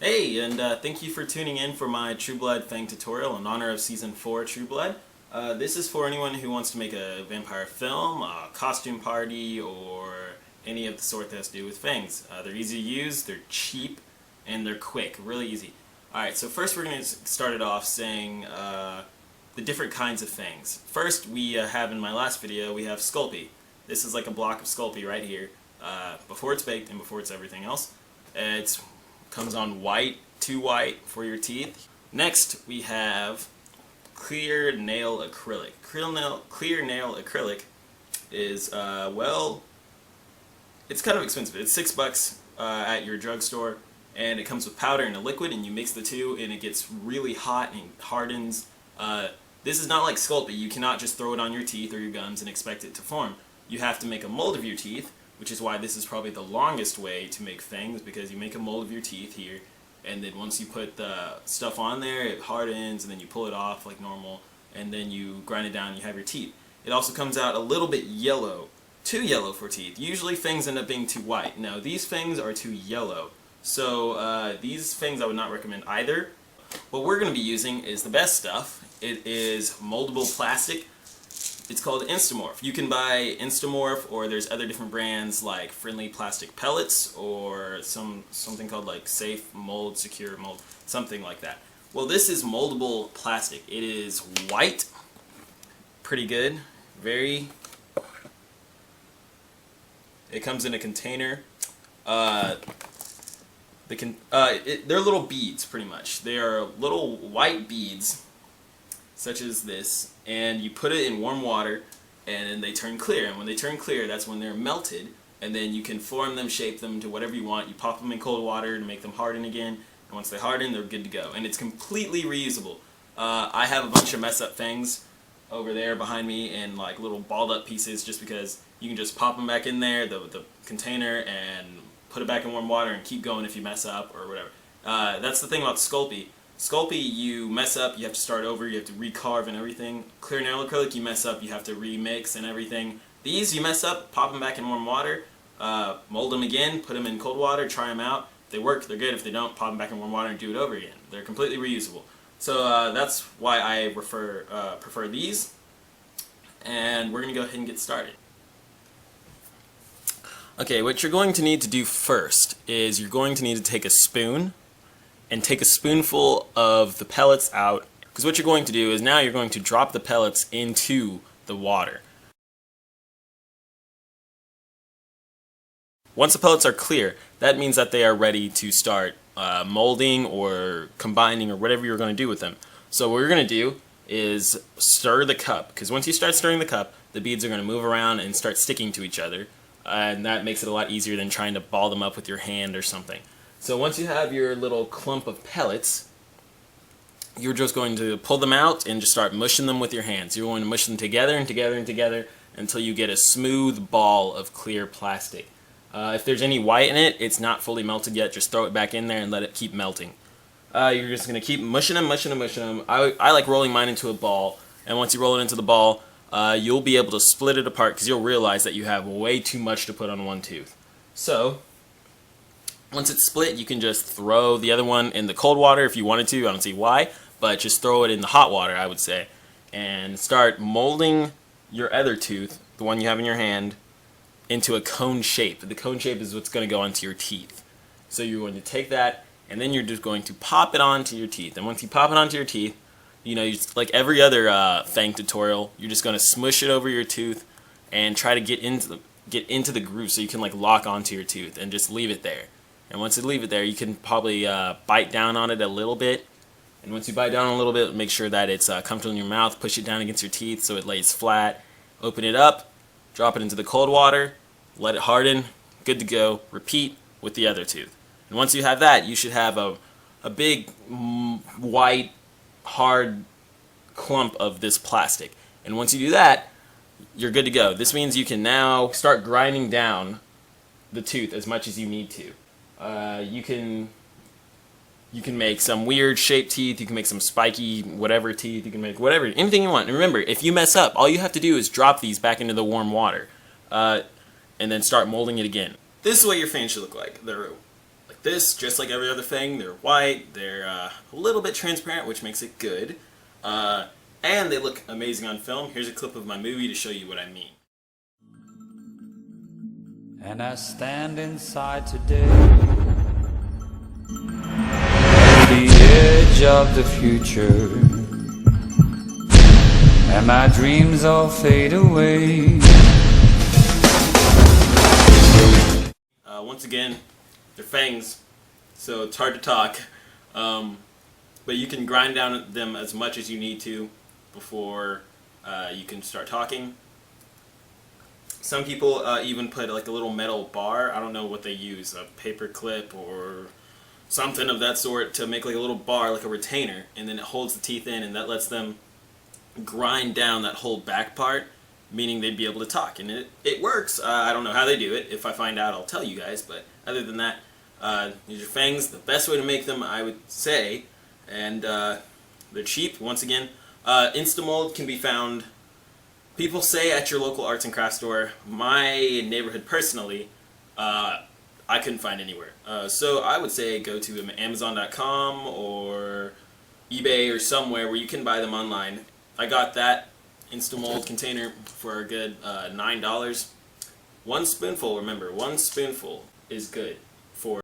Hey, and thank you for tuning in for my True Blood Fang tutorial in honor of Season 4 True Blood. This is for anyone who wants to make a vampire film, a costume party, or any of the sort that has to do with fangs. They're easy to use, they're cheap, and they're quick, really easy. Alright, so first we're going to start it off saying the different kinds of fangs. First, we have in my last video, we have Sculpey. This is like a block of Sculpey right here, before it's baked and before it's everything else. It comes on white, too white for your teeth. Next, we have clear nail acrylic. Clear nail acrylic is, well, it's kind of expensive. It's $6 at your drugstore, and it comes with powder and a liquid, and you mix the two, and it gets really hot and hardens. This is not like Sculpey. You cannot just throw it on your teeth or your gums and expect it to form. You have to make a mold of your teeth, which is why this is probably the longest way to make fangs, because you make a mold of your teeth here, and then once you put the stuff on there, it hardens, and then you pull it off like normal, and then you grind it down and you have your teeth. It also comes out a little bit yellow, too yellow for teeth. Usually fangs end up being too white. Now these fangs are too yellow, so these fangs I would not recommend either. What we're going to be using is the best stuff. It is moldable plastic. It's called Instamorph. You can buy Instamorph, or there's other different brands like Friendly Plastic Pellets, or something called like Safe Mold, Secure Mold, something like that. Well, this is moldable plastic. It is white, pretty good, very. It comes in a container. They're little beads, pretty much. They are little white beads, such as this, and you put it in warm water, and then they turn clear. And when they turn clear, that's when they're melted, and then you can form them, shape them to whatever you want. You pop them in cold water to make them harden again, and once they harden, they're good to go. And it's completely reusable. I have a bunch of mess up fangs over there behind me in like little balled up pieces, just because you can just pop them back in there, the container, and put it back in warm water and keep going if you mess up or whatever. That's the thing about Sculpey. Sculpey, you mess up, you have to start over, you have to recarve and everything. Clear nail acrylic, you mess up, you have to remix and everything. These, you mess up, pop them back in warm water, mold them again, put them in cold water, try them out. If they work, they're good. If they don't, pop them back in warm water and do it over again. They're completely reusable. So that's why I prefer these. And we're going to go ahead and get started. Okay, what you're going to need to do first is you're going to need to take a spoon and take a spoonful of the pellets out, because what you're going to do is now you're going to drop the pellets into the water. Once the pellets are clear, that means that they are ready to start molding or combining or whatever you're going to do with them. So what we're going to do is stir the cup, because once you start stirring the cup, the beads are going to move around and start sticking to each other, and that makes it a lot easier than trying to ball them up with your hand or something. So once you have your little clump of pellets, you're just going to pull them out and just start mushing them with your hands. You're going to mush them together and together and together until you get a smooth ball of clear plastic. If there's any white in it, it's not fully melted yet. Just throw it back in there and let it keep melting. You're just going to keep mushing them, mushing them, mushing them. I like rolling mine into a ball, and once you roll it into the ball, you'll be able to split it apart, because you'll realize that you have way too much to put on one tooth. So once it's split, you can just throw the other one in the cold water if you wanted to. I don't see why, but just throw it in the hot water, I would say, and start molding your other tooth, the one you have in your hand, into a cone shape. The cone shape is what's going to go onto your teeth. So you're going to take that, and then you're just going to pop it onto your teeth. And once you pop it onto your teeth, you know, like every other fang tutorial, you're just going to smush it over your tooth and try to get into the groove so you can like lock onto your tooth, and just leave it there. And once you leave it there, you can probably bite down on it a little bit. And once you bite down a little bit, make sure that it's comfortable in your mouth. Push it down against your teeth so it lays flat. Open it up, drop it into the cold water, let it harden, good to go. Repeat with the other tooth. And once you have that, you should have a big white hard clump of this plastic. And once you do that, you're good to go. This means you can now start grinding down the tooth as much as you need to. You can make some weird shaped teeth, you can make some spiky whatever teeth, you can make whatever, anything you want. And remember, if you mess up, all you have to do is drop these back into the warm water, and then start molding it again. This is what your fan should look like. They're like This, just like every other thing, they're white, they're a little bit transparent, which makes it good, and they look amazing on film. Here's a clip of my movie to show you what I mean. And I stand inside today, the edge of the future, and my dreams all fade away. Once again, they're fangs, so it's hard to talk, but you can grind down them as much as you need to before you can start talking. Some people even put like a little metal bar, I don't know what they use, a paper clip or something of that sort, to make like a little bar, like a retainer, and then it holds the teeth in, and that lets them grind down that whole back part, meaning they'd be able to talk. And it works. I don't know how they do it. If I find out, I'll tell you guys, but other than that, these are fangs. The best way to make them, I would say, and they're cheap, once again. Instamold can be found, people say, at your local arts and crafts store. My neighborhood, personally, I couldn't find anywhere. So I would say go to Amazon.com or eBay or somewhere where you can buy them online. I got that Instamold container for a good $9. One spoonful, remember, one spoonful is good for